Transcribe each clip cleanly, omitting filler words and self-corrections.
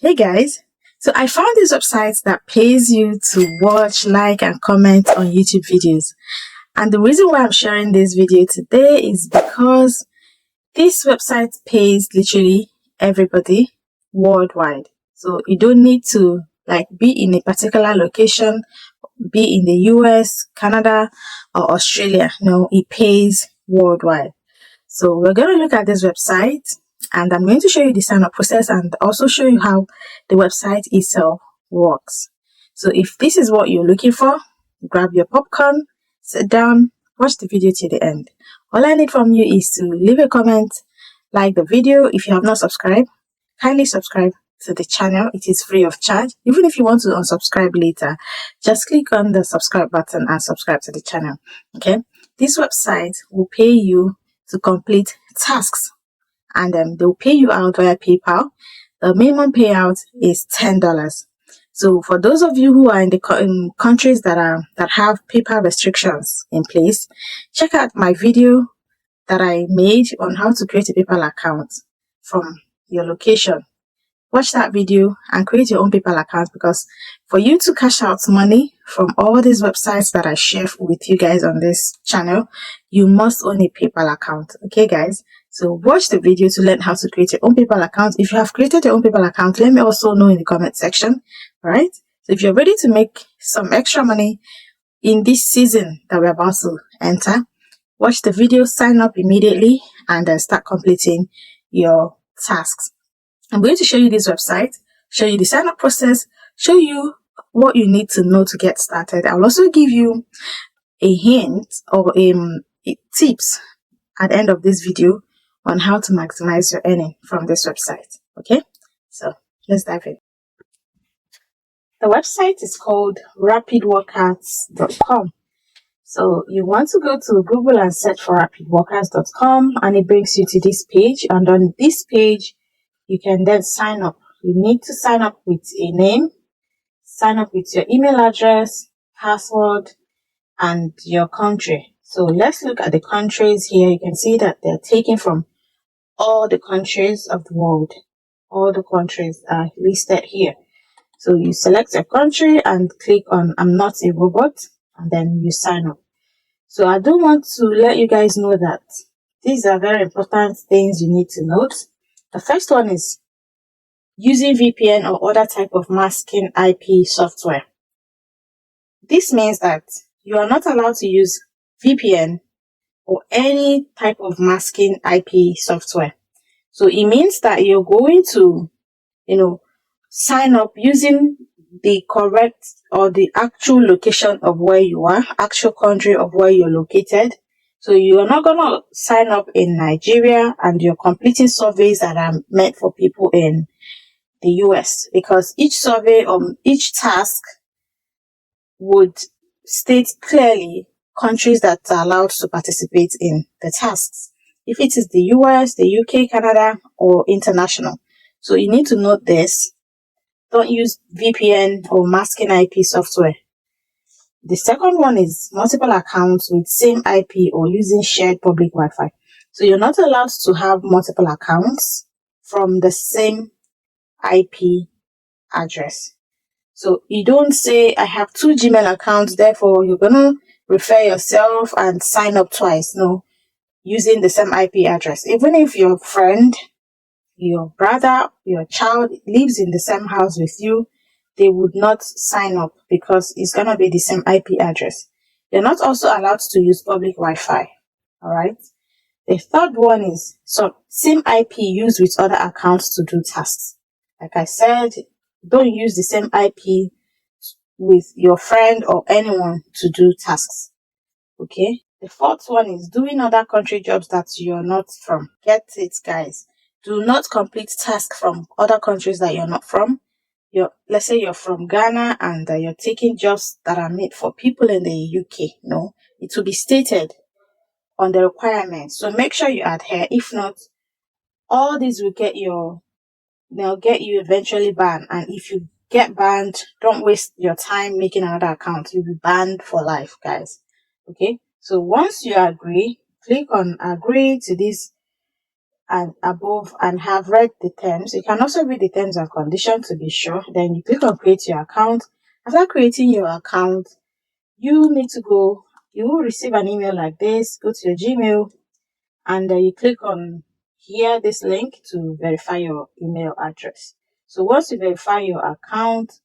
Hey guys, so I found this website that pays you to watch, like, and comment on YouTube videos. And the reason why I'm sharing this video today is because this website pays literally everybody worldwide. So you don't need to be in a particular location, be in the US, Canada, or Australia. No, it pays worldwide. So we're going to look at this website and I'm going to show you the sign up process and also show you how the website itself works. So if this is what you're looking for, grab your popcorn, sit down, watch the video till the end. All I need from you is to leave a comment, like the video. If you have not subscribed, kindly subscribe to the channel. It is free of charge. Even if you want to unsubscribe later, just click on the subscribe button and subscribe to the channel. Okay, this website will pay you to complete tasks and they'll pay you out via PayPal. The minimum payout is $10. So for those of you who are in the countries that have PayPal restrictions in place, check out my video that I made on how to create a PayPal account from your location. Watch that video and create your own PayPal account, because for you to cash out money from all these websites that I share with you guys on this channel, you must own a PayPal account. Okay, guys? So watch the video to learn how to create your own PayPal account. If you have created your own PayPal account, let me also know in the comment section. All right? So if you're ready to make some extra money in this season that we're about to enter, watch the video, sign up immediately, and then start completing your tasks. I'm going to show you this website, show you the sign up process, show you what you need to know to get started. I'll also give you a hint or tips at the end of this video on how to maximize your earning from this website. Okay, so let's dive in. The website is called rapidworkouts.com. So you want to go to Google and search for rapidworkouts.com, and it brings you to this page. And on this page, you can then sign up. You need to sign up with a name, sign up with your email address, password, and your country. So let's look at the countries here. You can see that they're taken from all the countries of the world. All the countries are listed here. So you select your country and click on I'm not a robot, and then you sign up. So I do want to let you guys know that these are very important things you need to note. The first one is using VPN or other type of masking IP software. This means that you are not allowed to use VPN or any type of masking IP software. So it means that you're going to, sign up using the correct or the actual location of where you are, actual country of where you're located. So you are not going to sign up in Nigeria and you're completing surveys that are meant for people in the US, because each survey or each task would state clearly countries that are allowed to participate in the tasks. If it is the US, the UK, Canada, or international. So you need to note this. Don't use VPN or masking IP software. The second one is multiple accounts with same IP or using shared public Wi-Fi. So you're not allowed to have multiple accounts from the same IP address. So you don't say, I have 2 Gmail accounts, therefore you're going to refer yourself and sign up twice. No, using the same IP address. Even if your friend, your brother, your child lives in the same house with you, they would not sign up because it's going to be the same IP address. You're not also allowed to use public Wi-Fi. All right. The third one is same IP used with other accounts to do tasks. Like I said, don't use the same IP with your friend or anyone to do tasks. Okay. The fourth one is doing other country jobs that you're not from. Get it, guys. Do not complete tasks from other countries that you're not from. Let's say you're from Ghana and you're taking jobs that are made for people in the UK. No, it will be stated on the requirements. So make sure you adhere. If not, all these will they'll get you eventually banned. And if you get banned, don't waste your time making another account. You'll be banned for life, guys. Okay. So once you agree, click on agree to this and above and have read the terms. You can also read the terms and conditions to be sure. Then you click on create your account. After creating your account, you need to go, you will receive an email like this. Go to your Gmail and you click on here, this link to verify your email address. So once you verify your account,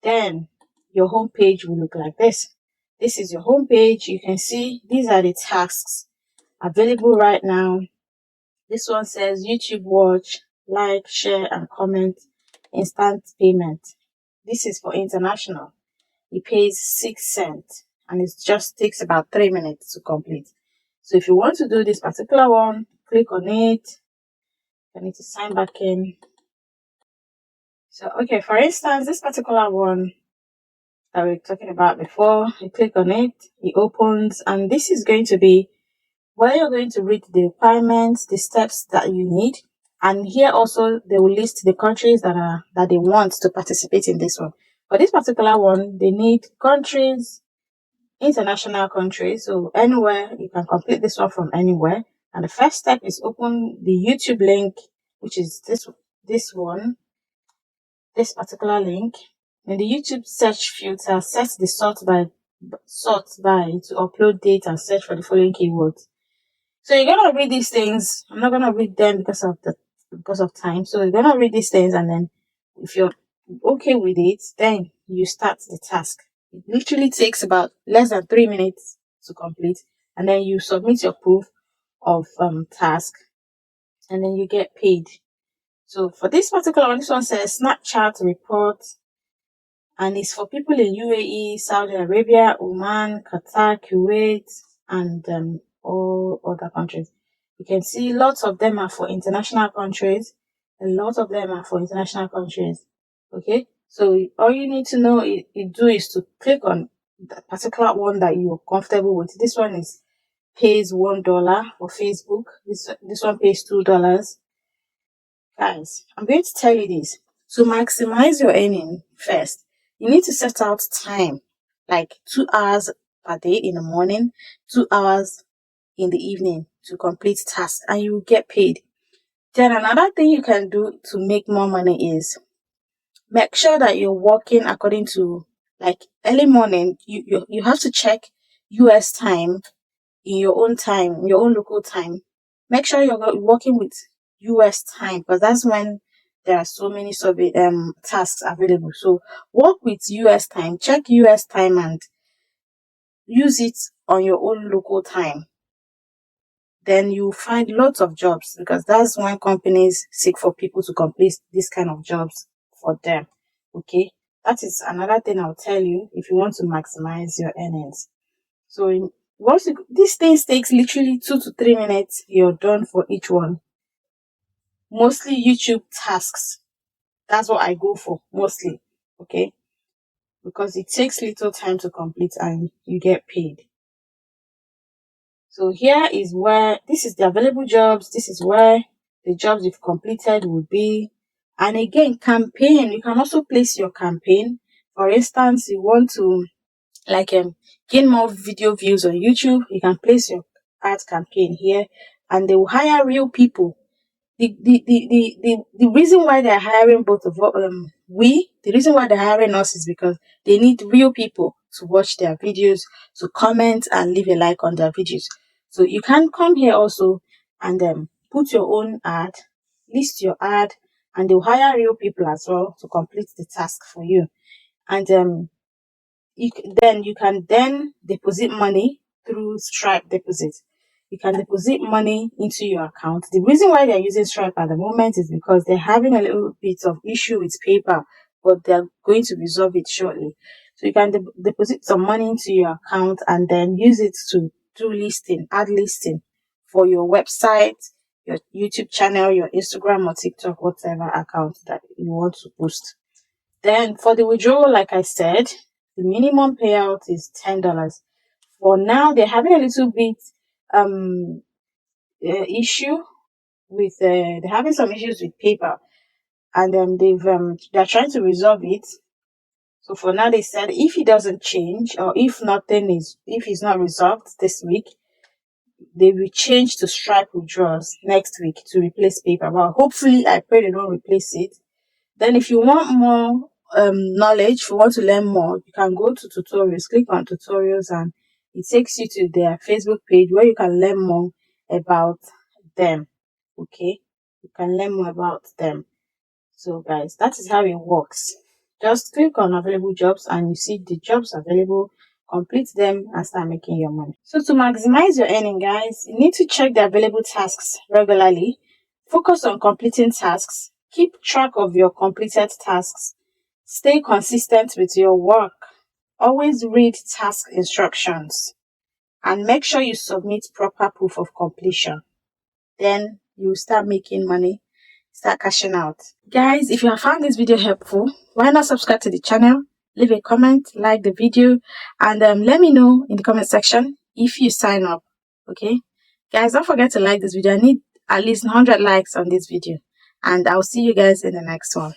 then your home page will look like this. This is your home page. You can see these are the tasks available right now. This one says YouTube watch, like, share, and comment, instant payment. This is for international. It pays 6 cents and it just takes about 3 minutes to complete. So if you want to do this particular one, click on it. I need to sign back in. So, okay, for instance, this particular one that we were talking about before, you click on it, it opens, and this is going to be where you're going to read the requirements, the steps that you need. And here also they will list the countries that they want to participate in this one. For this particular one, they need countries, international countries. So anywhere, you can complete this one from anywhere. And the first step is open the YouTube link, which is this one, this particular link. In the YouTube search filter, set the sort by to upload date and search for the following keywords. So you're gonna read these things. I'm not gonna read them because of time. So you're gonna read these things, and then if you're okay with it, then you start the task. It literally takes about less than 3 minutes to complete, and then you submit your proof of task, and then you get paid. So for this particular one, this one says Snapchat report, and it's for people in UAE, Saudi Arabia, Oman, Qatar, Kuwait, and all other countries. You can see lots of them are for international countries. A lot of them are for international countries. Okay, so all you need to know is to click on the particular one that you're comfortable with. This one pays $1 for Facebook. This one pays $2. Guys, I'm going to tell you this. To maximize your earning first, you need to set out time, like 2 hours per day in the morning, 2 hours in the evening to complete tasks, and you will get paid. Then another thing you can do to make more money is make sure that you're working according to, like, early morning. You have to check US time in your own time, your own local time. Make sure you're working with US time, because that's when there are so many tasks available. So work with US time, check US time, and use it on your own local time. Then you find lots of jobs, because that's when companies seek for people to complete this kind of jobs for them. Okay, that is another thing I'll tell you if you want to maximize your earnings. So these things takes literally 2 to 3 minutes. You're done for each one. Mostly YouTube tasks. That's what I go for mostly. Okay, because it takes little time to complete and you get paid. So here is where this is the available jobs. This is where the jobs you've completed will be. And again, campaign. You can also place your campaign. For instance, you want to gain more video views on YouTube. You can place your ad campaign here, and they will hire real people. The reason why they're hiring both of the reason why they're hiring us is because they need real people to watch their videos, to comment and leave a like on their videos. So you can come here also and put your own ad, list your ad, and they'll hire real people as well to complete the task for you. And you can then deposit money through Stripe deposit. You can deposit money into your account. The reason why they're using Stripe at the moment is because they're having a little bit of issue with PayPal, but they're going to resolve it shortly. So you can deposit some money into your account and then use it to do ad listing for your website, your YouTube channel, your Instagram or TikTok, whatever account that you want to post. Then for the withdrawal, like I said, the minimum payout is $10. For now, they're having a little bit issue with they're having some issues with PayPal, and then they're trying to resolve it. So for now, they said if it doesn't change, or if it's not resolved this week, they will change to Stripe withdrawals next week to replace paper. But hopefully, I pray they don't replace it. Then if you want more knowledge, if you want to learn more, you can go to tutorials, click on tutorials, and it takes you to their Facebook page where you can learn more about them. Okay, you can learn more about them. So guys, that is how it works. Just click on available jobs and you see the jobs available, complete them and start making your money. So to maximize your earning, guys, you need to check the available tasks regularly. Focus on completing tasks. Keep track of your completed tasks. Stay consistent with your work. Always read task instructions. And make sure you submit proper proof of completion. Then you start making money, start cashing out. Guys, if you have found this video helpful, why not subscribe to the channel, leave a comment, like the video, and let me know in the comment section if you sign up. Okay, guys, don't forget to like this video. I need at least 100 likes on this video, and I'll see you guys in the next one.